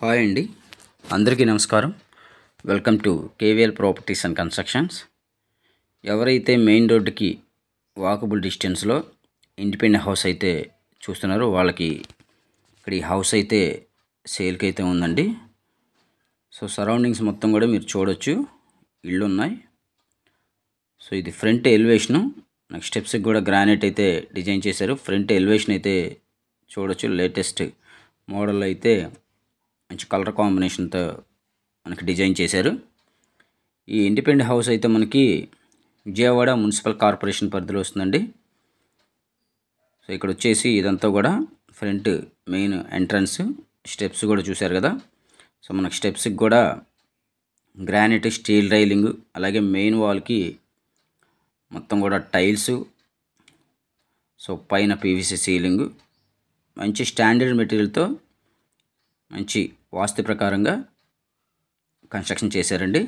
Hi అండి, అందరికీ నమస్కారం. Welcome to KVL properties and constructions. ఎవరైతే మెయిన్ రోడ్డుకి వాకబుల్ డిస్టెన్స్లో ఇండిపెండెంట్ హౌస్ అయితే చూస్తున్నారో వాళ్ళకి ఇక్కడ ఈ హౌస్ అయితే సేల్కి అయితే ఉందండి. సో సరౌండింగ్స్ మొత్తం కూడా మీరు చూడొచ్చు, ఇళ్ళు ఉన్నాయి. సో ఇది ఫ్రంట్ ఎలివేషను, నెక్స్ట్ స్టెప్స్కి కూడా గ్రానైట్ అయితే డిజైన్ చేశారు. ఫ్రంట్ ఎలివేషన్ అయితే చూడొచ్చు, లేటెస్ట్ మోడల్ అయితే మంచి కలర్ కాంబినేషన్తో మనకి డిజైన్ చేశారు. ఈ ఇండిపెండెంట్ హౌస్ అయితే మనకి విజయవాడ మున్సిపల్ కార్పొరేషన్ పరిధిలో వస్తుందండి. సో ఇక్కడ వచ్చేసి ఇదంతా కూడా ఫ్రంట్ మెయిన్ ఎంట్రన్స్, స్టెప్స్ కూడా చూశారు కదా. సో మనకి స్టెప్స్కి కూడా గ్రానైట్ స్టీల్ రైలింగ్, అలాగే మెయిన్ వాల్కి మొత్తం కూడా టైల్స్, సో పైన పీవీసీ సీలింగ్, మంచి స్టాండర్డ్ మెటీరియల్తో మంచి వాస్తు ప్రకారంగా కన్స్ట్రక్షన్ చేశారండి.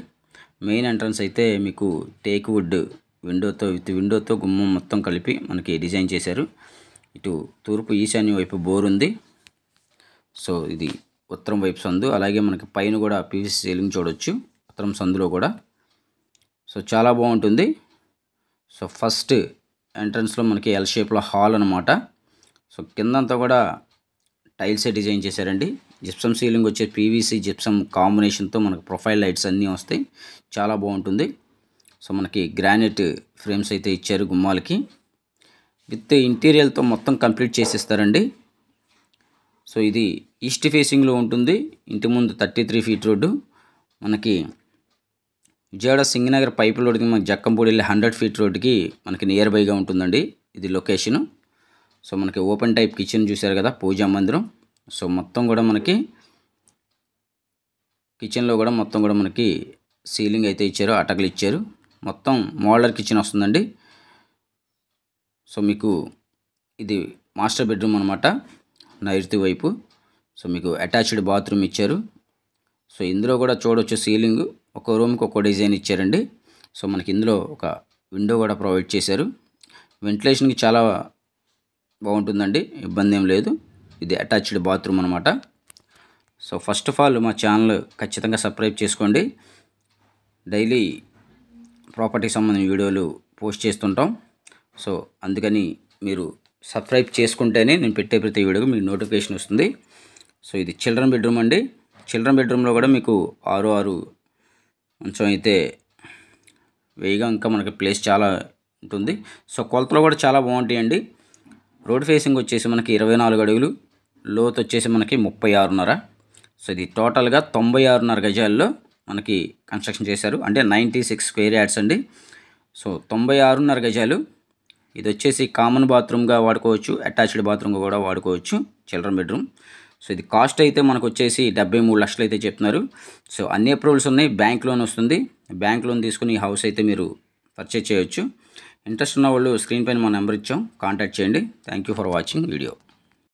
మెయిన్ ఎంట్రన్స్ అయితే మీకు టేక్ వుడ్ విండోతో గుమ్మం మొత్తం కలిపి మనకి డిజైన్ చేశారు. ఇటు తూర్పు ఈశాన్య వైపు బోర్ ఉంది. సో ఇది ఉత్తరం వైపు సందు, అలాగే మనకి పైన కూడా పీవీసీ సీలింగ్ చూడొచ్చు ఉత్తరం సందులో కూడా. సో చాలా బాగుంటుంది. సో ఫస్ట్ ఎంట్రన్స్లో మనకి ఎల్ షేప్లో హాల్ అనమాట. సో కిందంతా కూడా టైల్సే డిజైన్ చేశారండి. జిప్సమ్ సీలింగ్ వచ్చే పీవీసీ జిప్సమ్ కాంబినేషన్తో మనకు ప్రొఫైల్ లైట్స్ అన్నీ వస్తాయి, చాలా బాగుంటుంది. సో మనకి గ్రానైట్ ఫ్రేమ్స్ అయితే ఇచ్చారు గుమ్మాలకి, విత్ ఇంటీరియర్తో మొత్తం కంప్లీట్ చేసేస్తారండి. సో ఇది ఈస్ట్ ఫేసింగ్లో ఉంటుంది. ఇంటి ముందు 33 ఫీట్ రోడ్డు, మనకి విజయవాడ సింగనగర్ పైపు రోడ్డుకి మనకి జక్కంపూడి వెళ్ళి 100 ఫీట్ రోడ్డుకి మనకి నియర్ బైగా ఉంటుందండి ఇది లొకేషను. సో మనకి ఓపెన్ టైప్ కిచెన్ చూశారు కదా, పూజా మందిరం. సో మొత్తం కూడా మనకి కిచెన్లో కూడా మొత్తం కూడా మనకి సీలింగ్ అయితే ఇచ్చారు, అటకలు ఇచ్చారు. మొత్తం మోడలర్ కిచెన్ వస్తుందండి. సో మీకు ఇది మాస్టర్ బెడ్రూమ్ అనమాట, నైరుతి వైపు. సో మీకు అటాచ్డ్ బాత్రూమ్ ఇచ్చారు. సో ఇందులో కూడా చూడవచ్చు సీలింగ్ ఒక్కో రూమ్కి ఒక్కో డిజైన్ ఇచ్చారండి. సో మనకి ఇందులో ఒక విండో కూడా ప్రొవైడ్ చేశారు. వెంటిలేషన్కి చాలా బాగుంటుందండి, ఇబ్బంది ఏం లేదు. ఇది అటాచ్డ్ బాత్రూమ్ అనమాట. సో ఫస్ట్ ఆఫ్ ఆల్ మా ఛానల్ ఖచ్చితంగా సబ్స్క్రైబ్ చేసుకోండి. డైలీ ప్రాపర్టీ సంబంధించిన వీడియోలు పోస్ట్ చేస్తుంటాం. సో అందుకని మీరు సబ్స్క్రైబ్ చేసుకుంటేనే నేను పెట్టే ప్రతి వీడియోకి మీకు నోటిఫికేషన్ వస్తుంది. సో ఇది చిల్డ్రన్ బెడ్రూమ్ అండి. చిల్డ్రన్ బెడ్రూమ్లో కూడా మీకు 6 మంచం అయితే వేయిగా, ఇంకా మనకి ప్లేస్ చాలా ఉంటుంది. సో కొలతలు కూడా చాలా బాగుంటాయండి. రోడ్ ఫేసింగ్ వచ్చేసి మనకి 24 అడుగులు, లోతు వచ్చేసి మనకి 36.5. సో ఇది టోటల్గా 96.5 గజాల్లో మనకి కన్స్ట్రక్షన్ చేశారు, అంటే 96 స్క్వేర్ యార్డ్స్ అండి. సో 96.5 గజాలు. ఇది వచ్చేసి కామన్ బాత్రూమ్గా వాడుకోవచ్చు, అటాచ్డ్ బాత్రూమ్గా కూడా వాడుకోవచ్చు, చిల్డ్రన్ బెడ్రూమ్. సో ఇది కాస్ట్ అయితే మనకు వచ్చేసి 73 లక్షలు అయితే చెప్తున్నారు. సో అన్ని అప్రూవల్స్ ఉన్నాయి, బ్యాంక్ లోన్ వస్తుంది. బ్యాంక్ లోన్ తీసుకుని ఈ హౌస్ అయితే మీరు పర్చేజ్ చేయొచ్చు. ఇంట్రెస్ట్ ఉన్న వాళ్ళు స్క్రీన్ పైన మా నెంబర్ ఇచ్చాం, కాంటాక్ట్ చేయండి. Thank you for watching video.